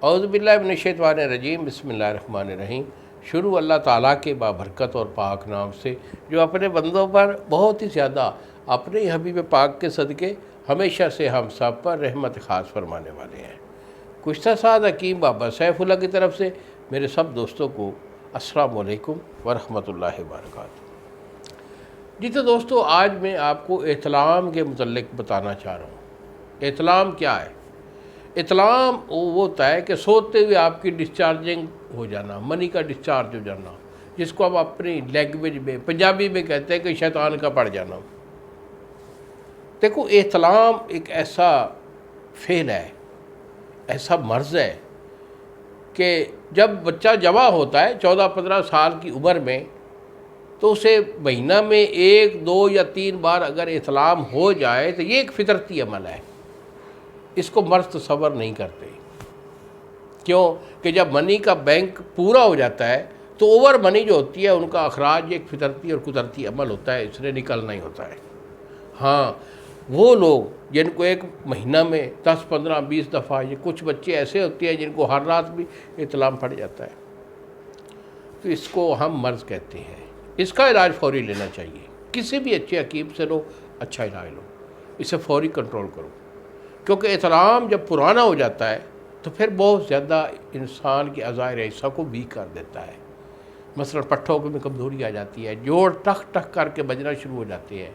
औज़ुबिल्लाहि बिस्मिल्लाहिर्रहमानिर्रहीम। शुरू अल्लाह ताला के बाबरकत और पाक नाम से जो अपने बंदों पर बहुत ही ज़्यादा अपने हबीब पाक के सदक़े हमेशा से हम सब पर रहमत ख़ास फरमाने वाले हैं। कुश्ता साद हकीम बाबा सैफुल्लाह की तरफ से मेरे सब दोस्तों को अस्सलाम वालेकुम व रहमतुल्लाहि व बरकातुहू। जी तो दोस्तों, आज मैं आपको एहतलाम के मुतल्लिक़ बताना चाह रहा हूँ। एहतलाम क्या है? इतलाम वो होता है कि सोते हुए आपकी डिस्चार्जिंग हो जाना, मनी का डिस्चार्ज हो जाना, जिसको हम अपनी लैंग्वेज में पंजाबी में कहते हैं कि शैतान का पड़ जाना। देखो, एहतलाम एक ऐसा फेल है, ऐसा मर्ज़ है कि जब बच्चा जवा होता है 14-15 साल की उम्र में, तो उसे महीना में 1, 2 या 3 बार अगर एहतलाम हो जाए तो ये एक फितरती अमल है। इसको मर्ज़ तसव्वुर नहीं करते। क्यों कि जब मनी का बैंक पूरा हो जाता है तो ओवर मनी जो होती है उनका अखराज एक फितरती और कुदरती अमल होता है, इसने निकलना ही होता है। हाँ, वो लोग जिनको एक महीना में 10, 15, 20 दफ़ा, ये कुछ बच्चे ऐसे होते हैं जिनको हर रात भी इतलाम पड़ जाता है, तो इसको हम मर्ज़ कहते हैं। इसका इलाज फौरी लेना चाहिए। किसी भी अच्छे हकीम से लो, अच्छा इलाज लो, इसे फौरी कंट्रोल करो। क्योंकि इतलाम जब पुराना हो जाता है तो फिर बहुत ज़्यादा इंसान के अज़ायर हिस्सा को वीक कर देता है। मसलन पट्ठों में कमज़ोरी आ जाती है, जोड़ टक टक करके बजना शुरू हो जाते हैं,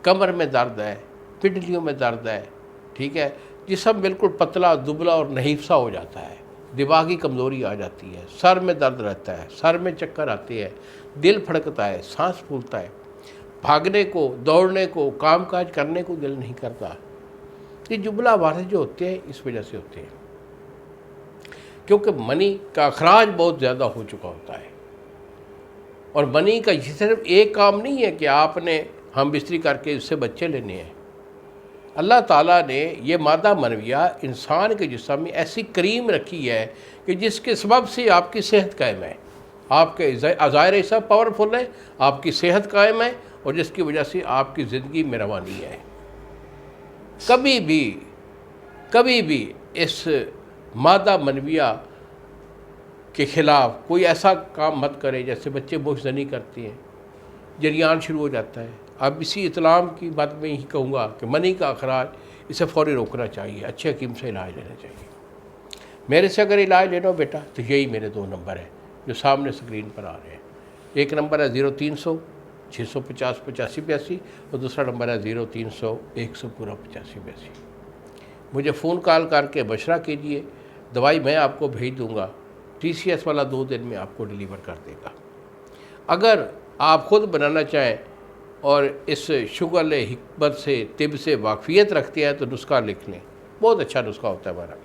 कमर में दर्द है, पिंडलियों में दर्द है, ठीक है, जिस्म बिल्कुल पतला दुबला और नहीफ सा हो जाता है, दिमागी कमज़ोरी आ जाती है, सर में दर्द रहता है, सर में चक्कर आते हैं, दिल फड़कता है, सांस फूलता है, भागने को, दौड़ने को, काम काज करने को दिल नहीं करता। ये जुमला वारस जो होते हैं इस वजह से होते हैं, क्योंकि मनी का अखराज बहुत ज़्यादा हो चुका होता है। और मनी का ये सिर्फ एक काम नहीं है कि आपने हम बिस्तरी करके इससे बच्चे लेने हैं। अल्लाह ताला ने ये मादा मनविया इंसान के जिस्म में ऐसी करीम रखी है कि जिसके सबब से आपकी सेहत कायम है, आपके अज़ायर हिस्सा पावरफुल है, आपकी सेहत कायम है, और जिसकी वजह से आपकी ज़िंदगी में रवानी है। कभी भी इस मादा मनविया के ख़िलाफ़ कोई ऐसा काम मत करें जैसे बच्चे बोझजनी करते हैं, जरियान शुरू हो जाता है। अब इसी इतलाम की बात मैं यही कहूँगा कि मनी का अखराज, इसे फ़ौरी रोकना चाहिए, अच्छे हकीम से इलाज लेना चाहिए। मेरे से अगर इलाज लेना हो बेटा तो यही मेरे 2 नंबर हैं जो सामने स्क्रीन पर आ रहे हैं। एक नंबर है 0300 650 8582 और दूसरा नंबर है 0300 100 पूरा 8582। मुझे फ़ोन कॉल करके मशवरा कीजिए, दवाई मैं आपको भेज दूंगा, TCS वाला 2 दिन में आपको डिलीवर कर देगा। अगर आप ख़ुद बनाना चाहें और इस शुगल हिकमत से, तिब से वाकफ़ियत रखते हैं तो नुस्खा लिख लें, बहुत अच्छा नुस्खा होता है हमारा।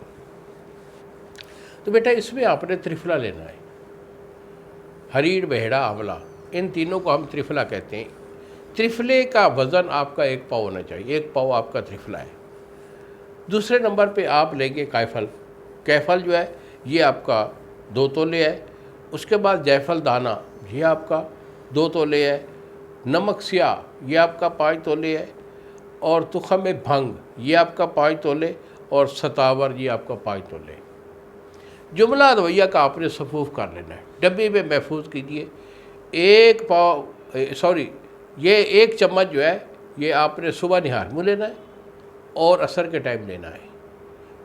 तो बेटा, इसमें आपने त्रिफला लेना है, हरीड़, बहेड़ा, आंवला, इन तीनों को हम त्रिफला कहते हैं। त्रिफले का वज़न आपका 1 पाव होना चाहिए, 1 पाव आपका त्रिफला है। दूसरे नंबर पे आप लेंगे कैफल। कैफल जो है ये आपका 2 तोले है। उसके बाद जायफल दाना, ये आपका 2 तोले है। नमक स्याह, ये आपका 5 तोले है। और तुख़म भंग, ये आपका 5 तोले, और सतावर, ये आपका 5 तोले। जुमला दवैया का आपने सफूफ कर लेना है, डब्बे में महफूज कीजिए। 1 पाव ये 1 चम्मच जो है ये आपने सुबह निहार मुँह लेना है और असर के टाइम लेना है।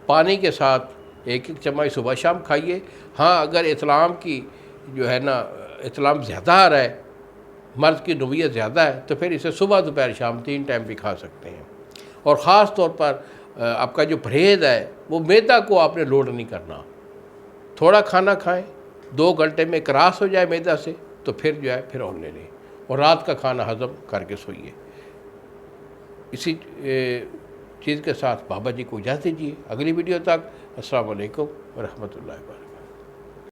पानी के साथ 1-1 चम्मच सुबह शाम खाइए। हाँ, अगर इतलाम की जो है ना, इतलाम ज़्यादा आ रहा है, मर्ज़ की नोयत ज़्यादा है, तो फिर इसे सुबह दोपहर शाम 3 टाइम भी खा सकते हैं। और ख़ास तौर पर आपका जो परहेज़ है वो मैदा को आपने लोड नहीं करना। थोड़ा खाना खाएं, 2 घंटे में क्रॉस हो जाए मैदा से तो फिर जो है फिर और ले लें, और रात का खाना हज़म करके सोइए। इसी चीज़ के साथ बाबा जी को इजाज़त दीजिए। अगली वीडियो तक अस्सलाम वालेकुम व रहमतुल्लाहि व बरकातहू।